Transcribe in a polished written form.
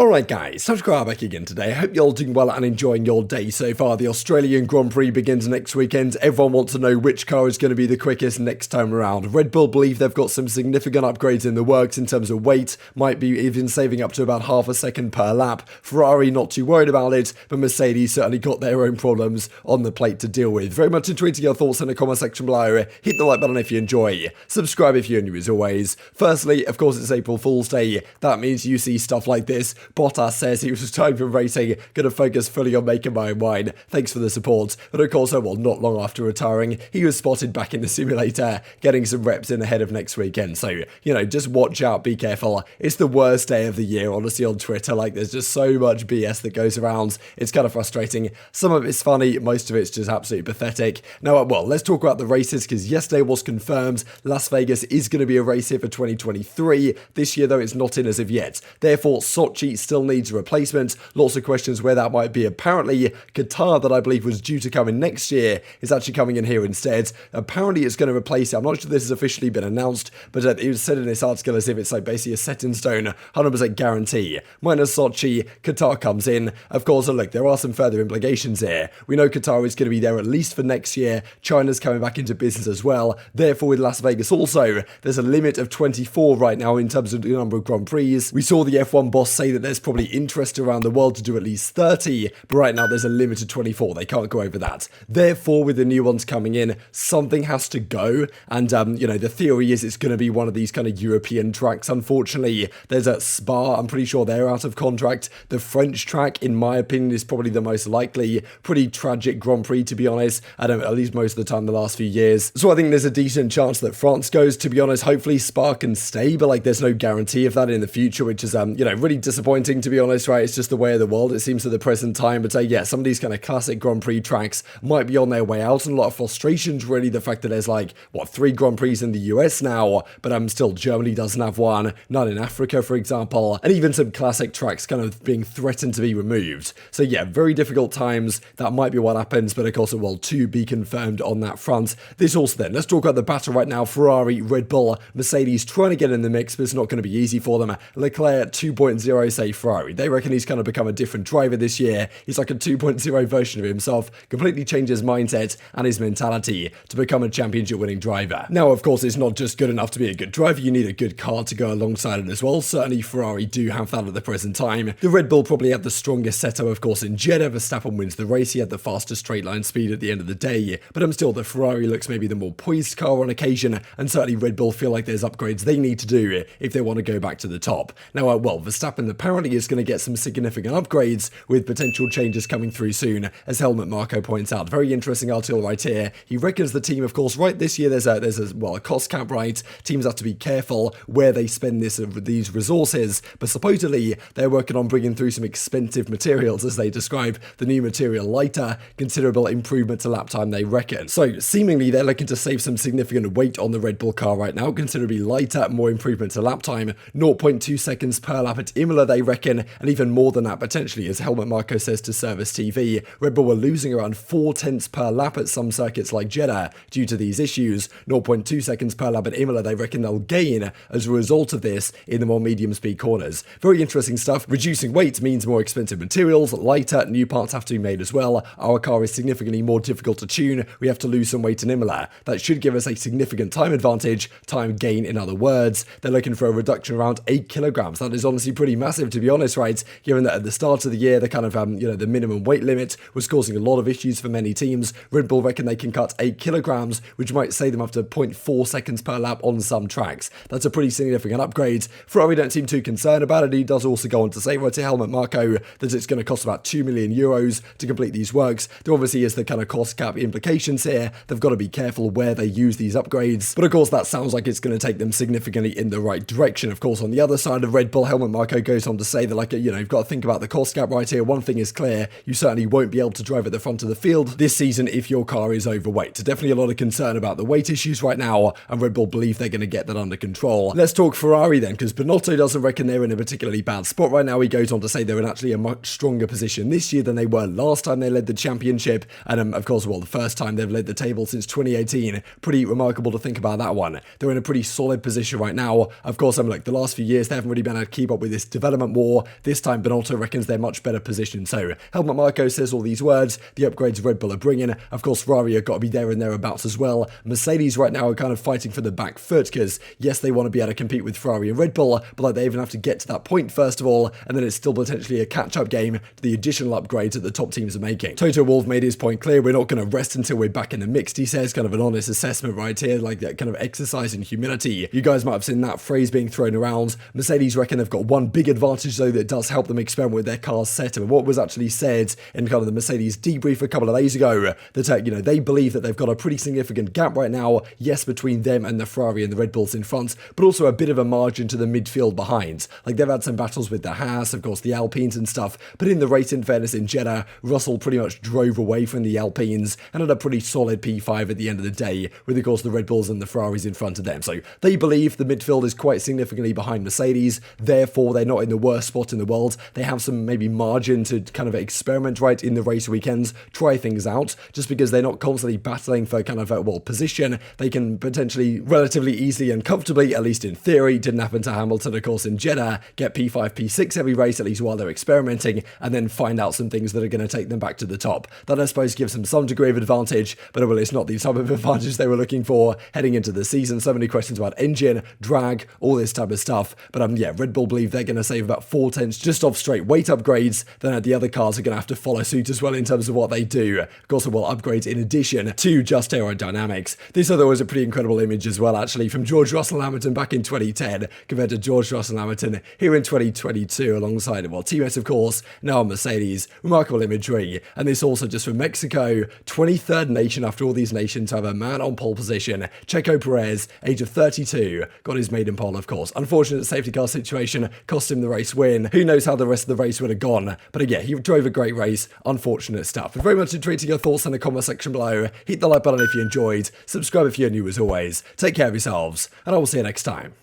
Alright guys, TacticalRab back again today. I hope you're all doing well and enjoying your day so far. The Australian Grand Prix begins next weekend. Everyone wants to know which car is going to be the quickest next time around. Red Bull believe they've got some significant upgrades in the works in terms of weight, might be even saving up to about half a second per lap. Ferrari not too worried about it, but Mercedes certainly got their own problems on the plate to deal with. Very much intrigued your thoughts in the comment section below. Hit the like button if you enjoy. Subscribe if you're new as always. Firstly, of course it's April Fool's Day. That means you see stuff like this. Bottas says he was retiring from racing, gonna focus fully on making my own wine. Thanks for the support. But of course, well, not long after retiring, he was spotted back in the simulator, getting some reps in ahead of next weekend. So, just watch out, be careful. It's the worst day of the year, honestly, on Twitter. Like, there's just so much BS that goes around. It's kind of frustrating. Some of it's funny, most of it's just absolutely pathetic. Now, well, let's talk about the races, because yesterday was confirmed Las Vegas is going to be a race here for 2023. This year, though, it's not in as of yet. Therefore, Sochi still needs a replacement. Lots of questions where that might be. Apparently, Qatar, that I believe was due to come in next year, is actually coming in here instead. Apparently, it's going to replace it. I'm not sure this has officially been announced, but it was said in this article as if it's like basically a set in stone, 100% guarantee. Minus Sochi, Qatar comes in. Of course, look, there are some further implications here. We know Qatar is going to be there at least for next year. China's coming back into business as well. Therefore, with Las Vegas also, there's a limit of 24 right now in terms of the number of Grand Prix. We saw the F1 boss say that there's probably interest around the world to do at least 30, but right now there's a limit of 24. They can't go over that. Therefore, with the new ones coming in, something has to go. And, the theory is it's going to be one of these kind of European tracks. Unfortunately, there's a Spa. I'm pretty sure they're out of contract. The French track, in my opinion, is probably the most likely. Pretty tragic Grand Prix, to be honest. At least most of the time the last few years. So I think there's a decent chance that France goes, to be honest. Hopefully Spa can stay, but there's no guarantee of that in the future, which is, really disappointing, to be honest, right? It's just the way of the world, it seems, at the present time. But yeah, some of these kind of classic Grand Prix tracks might be on their way out, and a lot of frustrations, really. The fact that there's 3 Grand Prix in the US now, but still Germany doesn't have one, none in Africa, for example, and even some classic tracks kind of being threatened to be removed. So yeah, very difficult times. That might be what happens, but of course it will to be confirmed on that front. This also then, let's talk about the battle right now. Ferrari, Red Bull, Mercedes trying to get in the mix, but it's not going to be easy for them. Leclerc 2.0 say Ferrari. They reckon he's kind of become a different driver this year. He's like a 2.0 version of himself, completely changed his mindset and his mentality to become a championship winning driver. Now, of course, it's not just good enough to be a good driver, you need a good car to go alongside it as well. Certainly Ferrari do have that at the present time. The Red Bull probably have the strongest setup, of course, in Jeddah. Verstappen wins the race, he had the fastest straight line speed at the end of the day, but still the Ferrari looks maybe the more poised car on occasion, and certainly Red Bull feel like there's upgrades they need to do if they want to go back to the top. Now, well, Verstappen apparently is going to get some significant upgrades with potential changes coming through soon, as Helmut Marko points out. Very interesting article right here. He reckons the team, of course, right this year there's a cost cap, right? Teams have to be careful where they spend these resources, but supposedly they're working on bringing through some expensive materials, as they describe the new material lighter, considerable improvement to lap time, they reckon. So seemingly they're looking to save some significant weight on the Red Bull car right now, considerably lighter, more improvement to lap time, 0.2 seconds per lap at Imola, they reckon, and even more than that potentially, as Helmut Marko says to Service TV. Red Bull were losing around 0.4 per lap at some circuits like Jeddah due to these issues. 0.2 seconds per lap at Imola, they reckon they'll gain as a result of this in the more medium speed corners. Very interesting stuff. Reducing weight means more expensive materials, lighter, new parts have to be made as well. Our car is significantly more difficult to tune. We have to lose some weight in Imola. That should give us a significant time advantage, time gain in other words. They're looking for a reduction around 8 kilograms. That is honestly pretty massive, to be honest, right? Given that at the start of the year, the kind of, the minimum weight limit was causing a lot of issues for many teams. Red Bull reckon they can cut 8 kilograms, which might save them up to 0.4 seconds per lap on some tracks. That's a pretty significant upgrade. Ferrari don't seem too concerned about it. He does also go on to say, right to Helmut Marko, that it's going to cost about 2 million euros to complete these works. There obviously is the kind of cost cap implications here. They've got to be careful where they use these upgrades. But of course, that sounds like it's going to take them significantly in the right direction. Of course, on the other side of Red Bull, Helmut Marko goes on to say that, you've got to think about the cost cap right here. One thing is clear, you certainly won't be able to drive at the front of the field this season if your car is overweight. Definitely a lot of concern about the weight issues right now, and Red Bull believe they're going to get that under control. Let's talk Ferrari then, because Binotto doesn't reckon they're in a particularly bad spot right now. He goes on to say they're in actually a much stronger position this year than they were last time they led the championship, and of course, well, the first time they've led the table since 2018. Pretty remarkable to think about that one. They're in a pretty solid position right now. Of course, look, the last few years they haven't really been able to keep up with this development experiment more. This time, Binotto reckons they're much better positioned. So, Helmut Marko says all these words, the upgrades Red Bull are bringing. Of course, Ferrari have got to be there and thereabouts as well. Mercedes right now are kind of fighting for the back foot because, yes, they want to be able to compete with Ferrari and Red Bull, but like they even have to get to that point first of all, and then it's still potentially a catch-up game to the additional upgrades that the top teams are making. Toto Wolff made his point clear. We're not going to rest until we're back in the mixed, he says. Kind of an honest assessment right here, like that kind of exercise in humility. You guys might have seen that phrase being thrown around. Mercedes reckon they've got one big advantage though that does help them experiment with their car's setup. And what was actually said in kind of the Mercedes debrief a couple of days ago, that they believe that they've got a pretty significant gap right now, yes, between them and the Ferrari and the Red Bulls in front, but also a bit of a margin to the midfield behind. Like they've had some battles with the Haas, of course the Alpines and stuff, but in the race, in fairness, in Jeddah, Russell pretty much drove away from the Alpines and had a pretty solid P5 at the end of the day, with of course the Red Bulls and the Ferraris in front of them. So they believe the midfield is quite significantly behind Mercedes, therefore they're not in the worst spot in the world. They have some maybe margin to kind of experiment right in the race weekends, try things out, just because they're not constantly battling for kind of a position. They can potentially relatively easily and comfortably, at least in theory, didn't happen to Hamilton of course in Jeddah, get P5, P6 every race at least while they're experimenting, and then find out some things that are going to take them back to the top. That I suppose gives them some degree of advantage, but well, it's not the type of advantage they were looking for heading into the season. So many questions about engine, drag, all this type of stuff, but yeah, Red Bull believe they're going to save about 4/10 just off straight weight upgrades. Then the other cars are going to have to follow suit as well in terms of what they do. Of course, will upgrades in addition to just aerodynamics. This other was a pretty incredible image as well, actually, from George Russell Hamilton back in 2010 compared to George Russell Hamilton here in 2022 alongside him. Well, TS of course, now Mercedes. Remarkable imagery. And this also just from Mexico, 23rd nation after all these nations have a man on pole position. Checo Perez, age of 32, got his maiden pole, of course. Unfortunate safety car situation cost him the race win. Who knows how the rest of the race would have gone. But yeah, he drove a great race. Unfortunate stuff. But very much intrigued to your thoughts in the comment section below. Hit the like button if you enjoyed. Subscribe if you're new as always. Take care of yourselves, and I will see you next time.